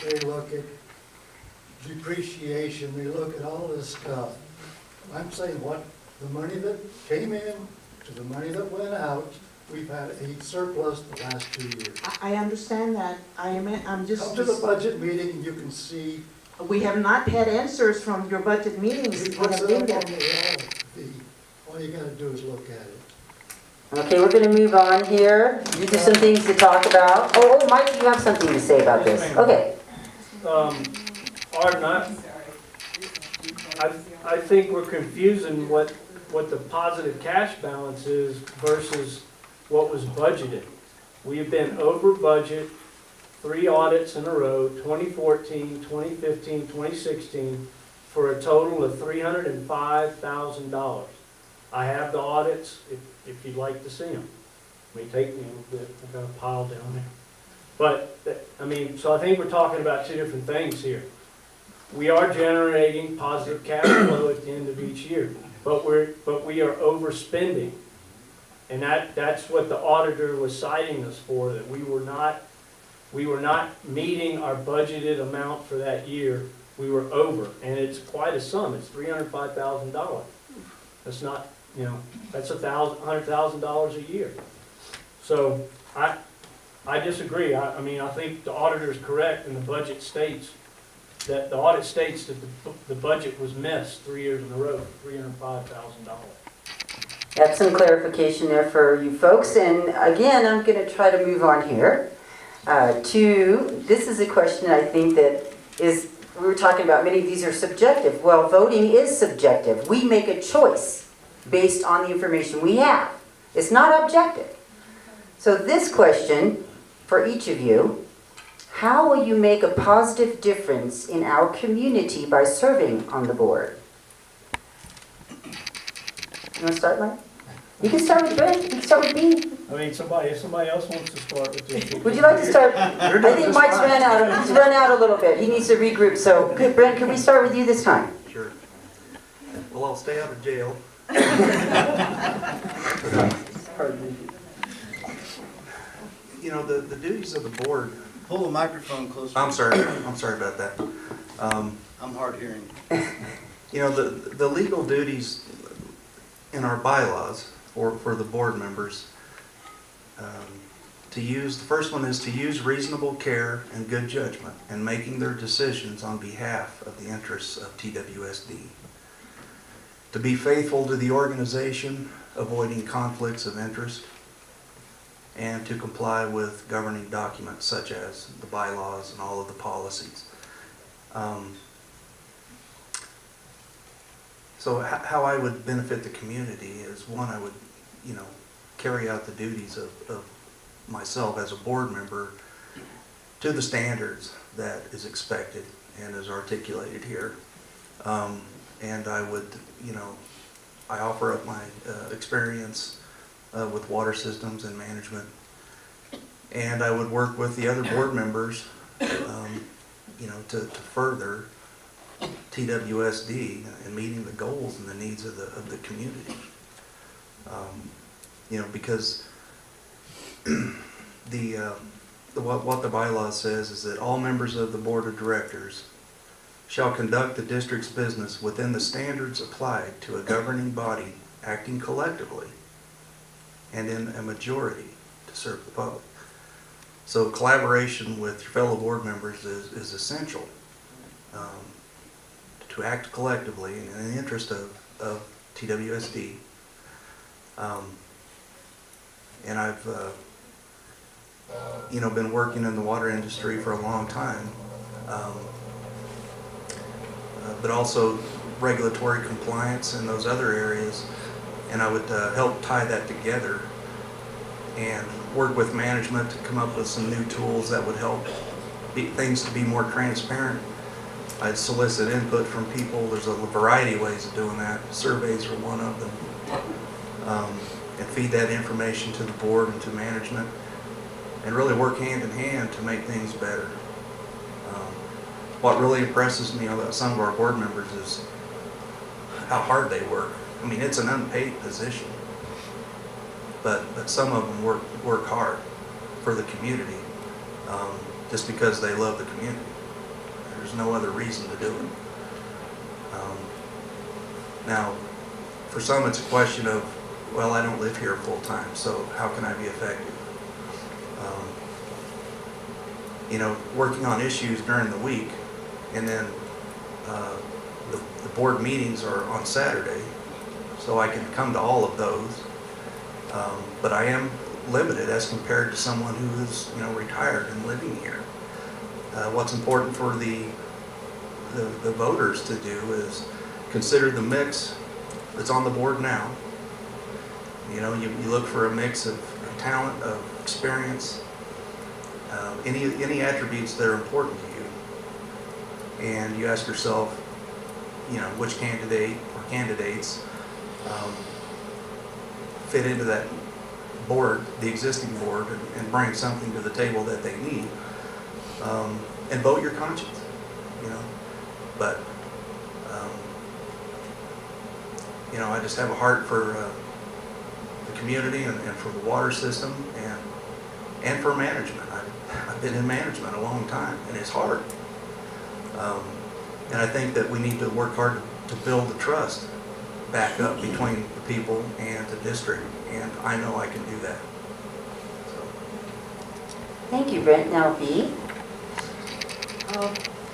they look at depreciation, they look at all this stuff. I'm saying what, the money that came in to the money that went out, we've had a surplus the last 2 years. I understand that. I'm just. Come to the budget meeting and you can see. We have not had answers from your budget meetings. He We puts have it been up on there. the wall. All you gotta do is look at it. Okay, we're going to move on here. These are some things to talk about. Oh, Mike, you have something to say about this. Okay. Arden, I think we're confusing what the positive cash balance is versus what was budgeted. We've been over budget 3 audits in a row, 2014, 2015, 2016, for a total of $305,000. I have the audits, if you'd like to see them. It may take me a little bit, I've got a pile down there. But, I mean, so I think we're talking about 2 different things here. We are generating positive cash flow at the end of each year, but we are overspending. And that's what the auditor was citing us for, that we were not meeting our budgeted amount for that year. We were over, and it's quite a sum. It's $305,000. That's not, you know, that's $100,000 a year. So I disagree. I mean, I think the auditor is correct, and the budget states that the audit states that the budget was missed 3 years in a row, $305,000. That's some clarification there for you folks. And again, I'm going to try to move on here this is a question I think that is, we were talking about many of these are subjective. Well, voting is subjective. We make a choice based on the information we have. It's not objective. So this question for each of you, how will you make a positive difference in our community by serving on the board? You want to start, Mike? You can start with Brent. You can start with me. I mean, if somebody else wants to start with this. Would you like to start? I think Mike's ran out. He's run out a little bit. He needs to regroup. So, Brent, can we start with you this time? Sure. Well, I'll stay out of jail. You know, the duties of the board. Pull the microphone closer. I'm sorry about that. I'm hard hearing. You know, the legal duties in our bylaws for the board members the first one is to use reasonable care and good judgment in making their decisions on behalf of the interests of TWSD. To be faithful to the organization, avoiding conflicts of interest, and to comply with governing documents such as the bylaws and all of the policies. So how I would benefit the community is, one, I would, you know, carry out the duties of myself as a board member to the standards that is expected and is articulated here. And I would, you know, I offer up my experience with water systems and management, and I would work with the other board members, you know, to further TWSD and meeting the goals and the needs of the community. You know, because what the bylaw says is that all members of the board of directors shall conduct the district's business within the standards applied to a governing body acting collectively and in a majority to serve the public. So collaboration with your fellow board members is essential to act collectively in the interest of TWSD. And I've you know, been working in the water industry for a long time, but also regulatory compliance in those other areas, and I would help tie that together and work with management to come up with some new tools that would help things to be more transparent. I'd solicit input from people. There's a variety of ways of doing that. Surveys are one of them. And feed that information to the board and to management, and really work hand in hand to make things better. What really impresses me about some of our board members is how hard they work. I mean, it's an unpaid position, but some of them work hard for the community, just because they love the community. There's no other reason to do it. Now, for some, it's a question of, well, I don't live here full-time, so how can I be effective? You know, working on issues during the week, and then the board meetings are on Saturday, so I can come to all of those. But I am limited as compared to someone who is, you know, retired and living here. What's important for the voters to do is consider the mix that's on the board now. You know, you look for a mix of talent, of experience, any attributes that are important to you. And you ask yourself, you know, which candidate or candidates fit into that board, the existing board, and bring something to the table that they need. And vote your conscience, you know. But, you know, I just have a heart for the community and for the water system and for management. I've been in management a long time, and it's hard. And I think that we need to work hard to build the trust back up between the people and the district, and I know I can do that. So. Thank you, Brent. Now, B.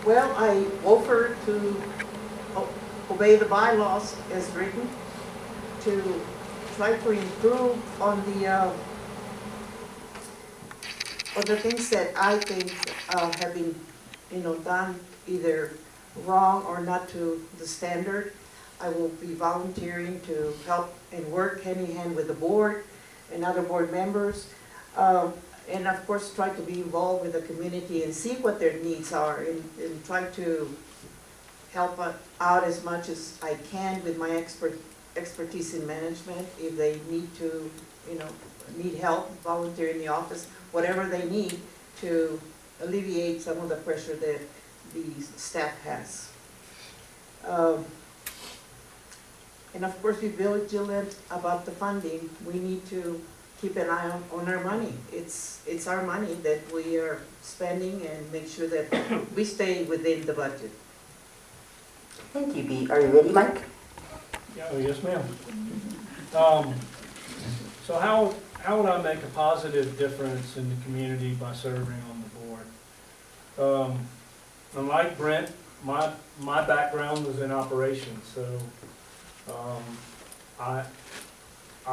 Well, I offer to obey the bylaws as written, to try to improve on the things that I think have been, you know, done either wrong or not to the standard. I will be volunteering to help and work hand in hand with the board and other board members. And of course, try to be involved with the community and see what their needs are, and try to help out as much as I can with my expertise in management. If they need to, you know, need help, volunteer in the office, whatever they need to alleviate some of the pressure that the staff has. And of course, be vigilant about the funding. We need to keep an eye on our money. It's our money that we are spending, and make sure that we stay within the budget. Thank you, B. Are you ready, Mike? Yeah, yes, ma'am. So how would I make a positive difference in the community by serving on the board? Unlike Brent, my background was in operations, so I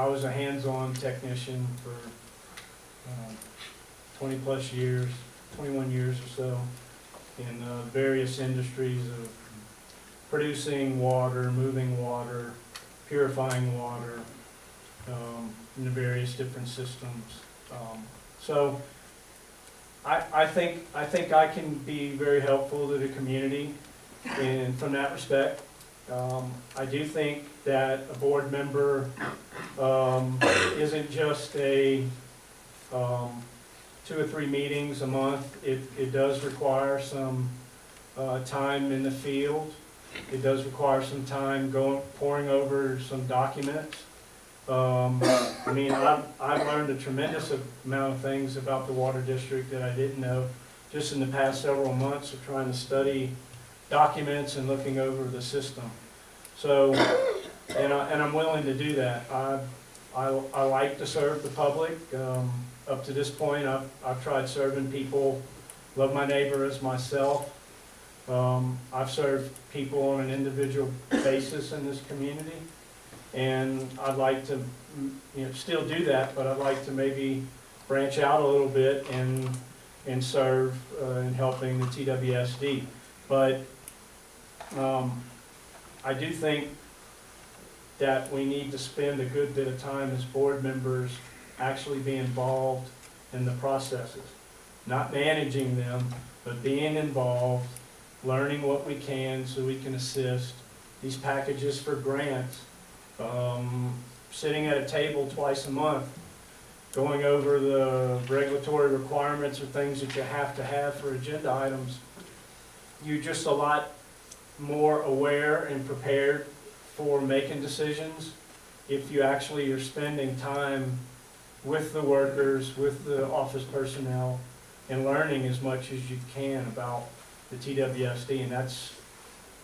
was a hands-on technician for 20 plus years, 21 years or so, in various industries of producing water, moving water, purifying water, in the various different systems. So I think I can be very helpful to the community, and from that respect. I do think that a board member isn't just a 2 or 3 meetings a month. It does require some time in the field. It does require some time poring over some documents. I mean, I've learned a tremendous amount of things about the water district that I didn't know just in the past several months of trying to study documents and looking over the system. So, and I'm willing to do that. I like to serve the public. Up to this point, I've tried serving people, love my neighbor as myself. I've served people on an individual basis in this community, and I'd like to, you know, still do that, but I'd like to maybe branch out a little bit and serve in helping the TWSD. But I do think that we need to spend a good bit of time as board members actually being involved in the processes, not managing them, but being involved, learning what we can so we can assist. These packages for grants, sitting at a table twice a month, going over the regulatory requirements or things that you have to have for agenda items. You're just a lot more aware and prepared for making decisions if you actually are spending time with the workers, with the office personnel, and learning as much as you can about the TWSD, and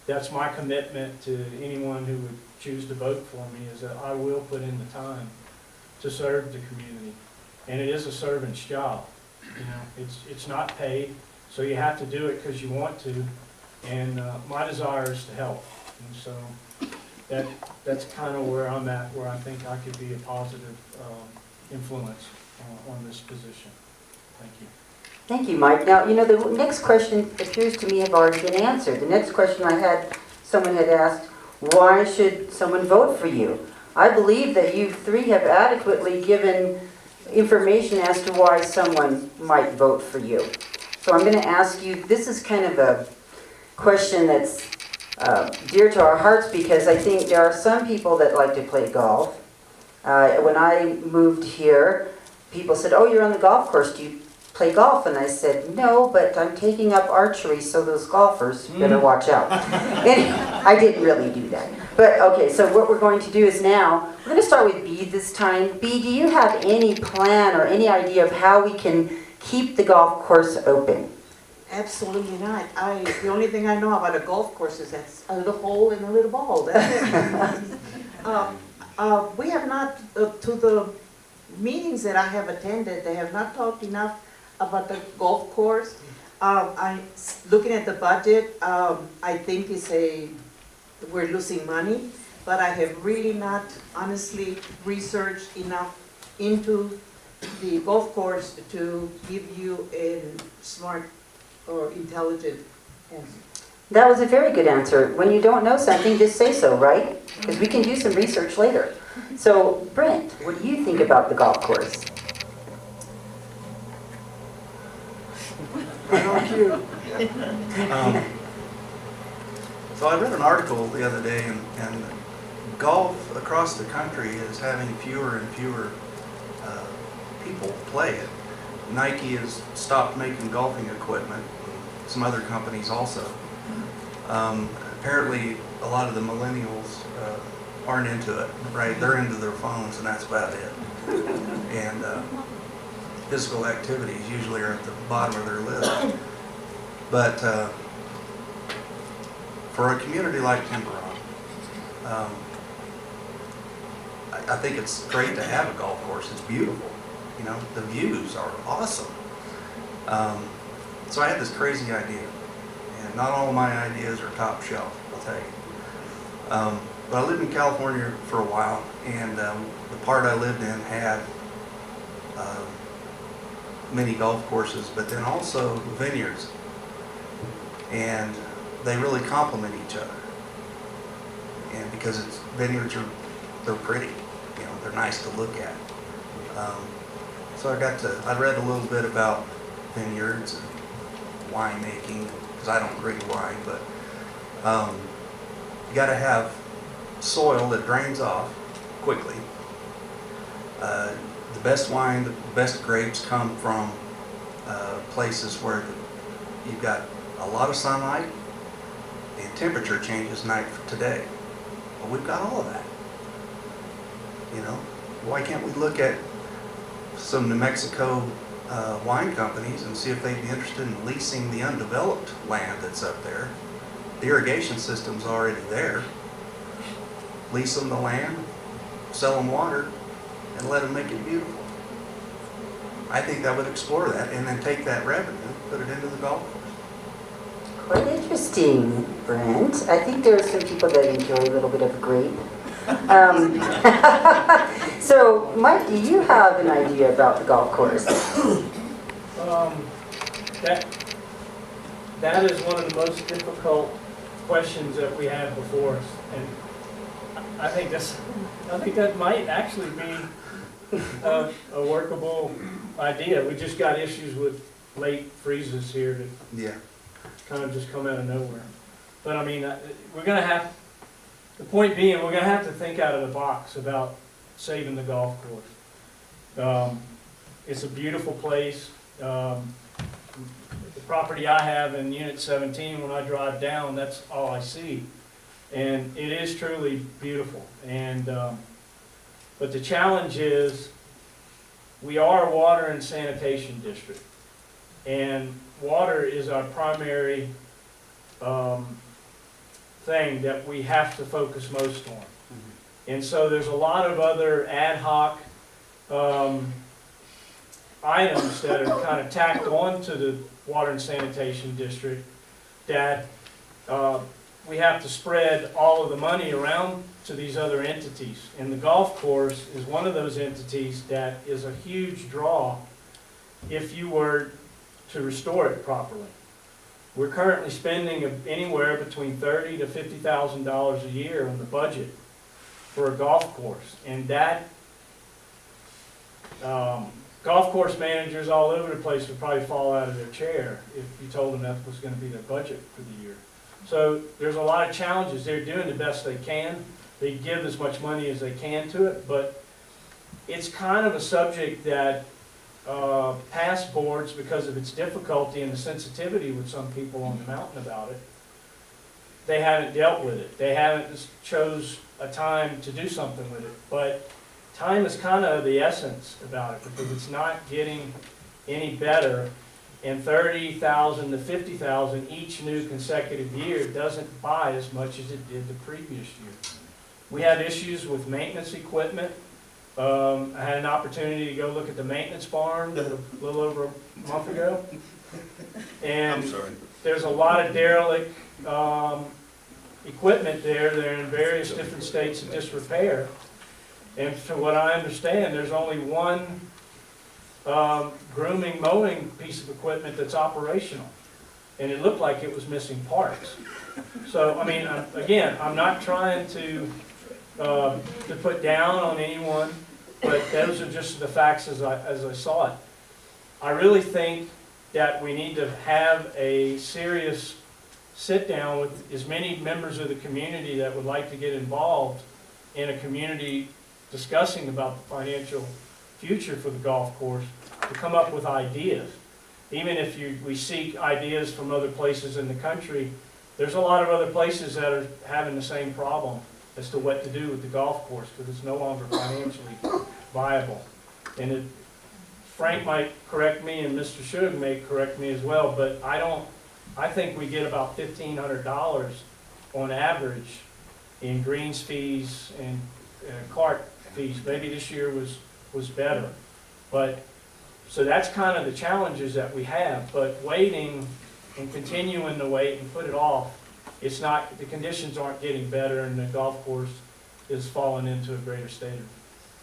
that's my commitment to anyone who would choose to vote for me, is that I will put in the time to serve the community. And it is a servant's job, you know, it's not paid, so you have to do it because you want to, and my desire is to help. And so that's kind of where I'm at, where I think I could be a positive influence on this position. Thank you. Thank you, Mike. Now, you know, the next question appears to me have already been answered. The next question I had, someone had asked, why should someone vote for you? I believe that you three have adequately given information as to why someone might vote for you. So I'm going to ask you, this is kind of a question that's dear to our hearts, because I think there are some people that like to play golf. When I moved here, people said, oh, you're on the golf course, do you play golf? And I said, no, but I'm taking up archery, so those golfers better watch out. Anyway, I didn't really do that. But okay, so what we're going to do is now, we're going to start with B this time. B, do you have any plan or any idea of how we can keep the golf course open? Absolutely not. The only thing I know about a golf course is that's a little hole and a little ball. That's it. We have not, to the meetings that I have attended, they have not talked enough about the golf course. Looking at the budget, I think we're losing money, but I have really not honestly researched enough into the golf course to give you a smart or intelligent answer. That was a very good answer. When you don't know something, just say so, right? Because we can do some research later. So, Brent, what do you think about the golf course? So I read an article the other day, and golf across the country is having fewer and fewer people play it. Nike has stopped making golfing equipment, some other companies also. Apparently, a lot of the millennials aren't into it, right? They're into their phones, and that's about it. And physical activities usually are at the bottom of their list. But for a community like Timberon, I think it's great to have a golf course. It's beautiful. You know, the views are awesome. So I had this crazy idea, and not all of my ideas are top shelf, I'll tell you. But I lived in California for a while, and the part I lived in had many golf courses, but then also vineyards. And they really complement each other. And because vineyards they're pretty, you know, they're nice to look at. So I read a little bit about vineyards and winemaking, because I don't drink wine, but you got to have soil that drains off quickly. The best wine, the best grapes come from places where you've got a lot of sunlight and temperature changes night to day. Well, we've got all of that. You know, why can't we look at some New Mexico wine companies and see if they'd be interested in leasing the undeveloped land that's up there? The irrigation system's already there. Lease them the land, sell them water, and let them make it beautiful. I think that would explore that, and then take that revenue, put it into the golf course. Quite interesting, Brent. I think there are some people that enjoy a little bit of grape. So, Mike, do you have an idea about the golf course? That is one of the most difficult questions that we have before us, and I think that might actually be a workable idea. We just got issues with late freezes here that Yeah. kind of just come out of nowhere. But I mean, we're going to have, the point being, we're going to have to think out of the box about saving the golf course. It's a beautiful place. The property I have in Unit 17, when I drive down, that's all I see. And it is truly beautiful. And but the challenge is, we are a water and sanitation district. And water is our primary thing that we have to focus most on. And so there's a lot of other ad hoc items that are kind of tacked on to the water and sanitation district that we have to spread all of the money around to these other entities. And the golf course is one of those entities that is a huge draw if you were to restore it properly. We're currently spending anywhere between $30,000 to $50,000 a year on the budget for a golf course. And that, golf course managers all over the place would probably fall out of their chair if you told them that was going to be their budget for the year. So there's a lot of challenges. They're doing the best they can. They give as much money as they can to it, but it's kind of a subject that past boards, because of its difficulty and the sensitivity with some people on the mountain about it, they haven't dealt with it. They haven't chose a time to do something with it. But time is kind of the essence about it, because it's not getting any better. And 30,000 to 50,000 each new consecutive year doesn't buy as much as it did the previous year. We have issues with maintenance equipment. I had an opportunity to go look at the maintenance barn a little over a month ago. And I'm sorry. there's a lot of derelict equipment there. They're in various different states of disrepair. And from what I understand, there's only one grooming mowing piece of equipment that's operational. And it looked like it was missing parts. So, I mean, again, I'm not trying to put down on anyone, but those are just the facts as I saw it. I really think that we need to have a serious sit down with as many members of the community that would like to get involved in a community discussing about the financial future for the golf course, to come up with ideas. Even if we seek ideas from other places in the country, there's a lot of other places that are having the same problem as to what to do with the golf course, because it's no longer financially viable. And Frank might correct me, and Mr. Shug may correct me as well, but I think we get about $1,500 on average in greens fees and cart fees. Maybe this year was better. But, so that's kind of the challenges that we have, but waiting and continuing to wait and put it off, it's not, the conditions aren't getting better, and the golf course is falling into a greater state of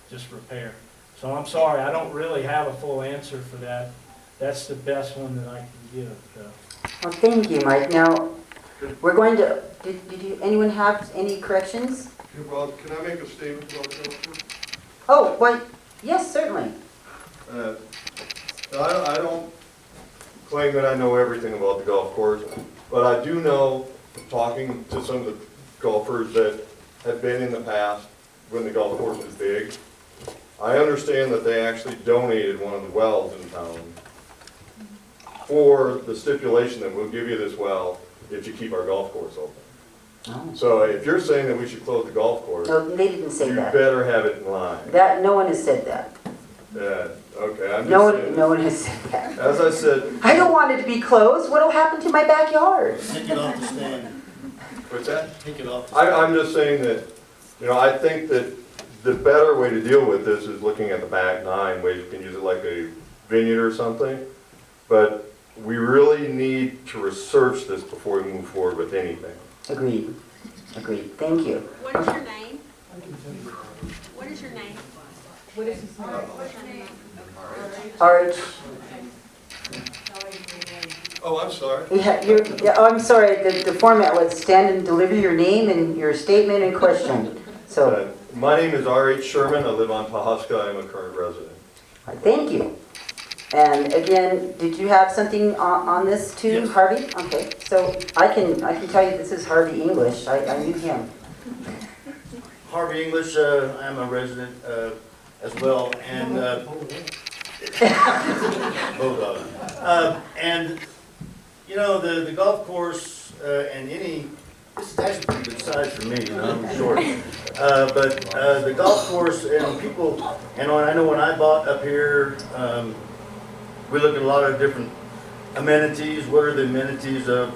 disrepair. So I'm sorry, I don't really have a full answer for that. That's the best one that I can give. Well, thank you, Mike. Now, we're going to, anyone have any corrections? Hey, Rob, can I make a statement about that? Oh, why, yes, certainly. I don't claim that I know everything about the golf course, but I do know, talking to some of the golfers that have been in the past when the golf course was big, I understand that they actually donated one of the wells in town for the stipulation that we'll give you this well if you keep our golf course open. Oh. So if you're saying that we should close the golf course, No, they didn't say you that. better have it in line. No one has said that. Yeah, okay, I'm No just one, saying. no one has said that. As I said, I don't want it to be closed. What'll happen to my backyard? Take it off the stand. what's that? Take it off the stand. I'm just saying that, I think that the better way to deal with this is looking at the back nine, where you can use it like a vineyard or something. But we really need to research this before we move forward with anything. Agreed. Agreed. Thank you. What is your name? What is your name? RH. Oh, I'm sorry. I'm sorry, the format was stand and deliver your name and your statement and question. So, My name is R.H. Sherman. I live on Pawhuska. I'm a current resident. thank you. And again, did you have something on this too, Yes. Harvey? Okay, so I can tell you this is Harvey English. I knew him. Harvey English, I'm a resident as well, and Bulldog. And the golf course and this is actually pretty good size for me. I'm short. But the golf course and people, and I know when I bought up here, we looked at a lot of different amenities. What are the amenities of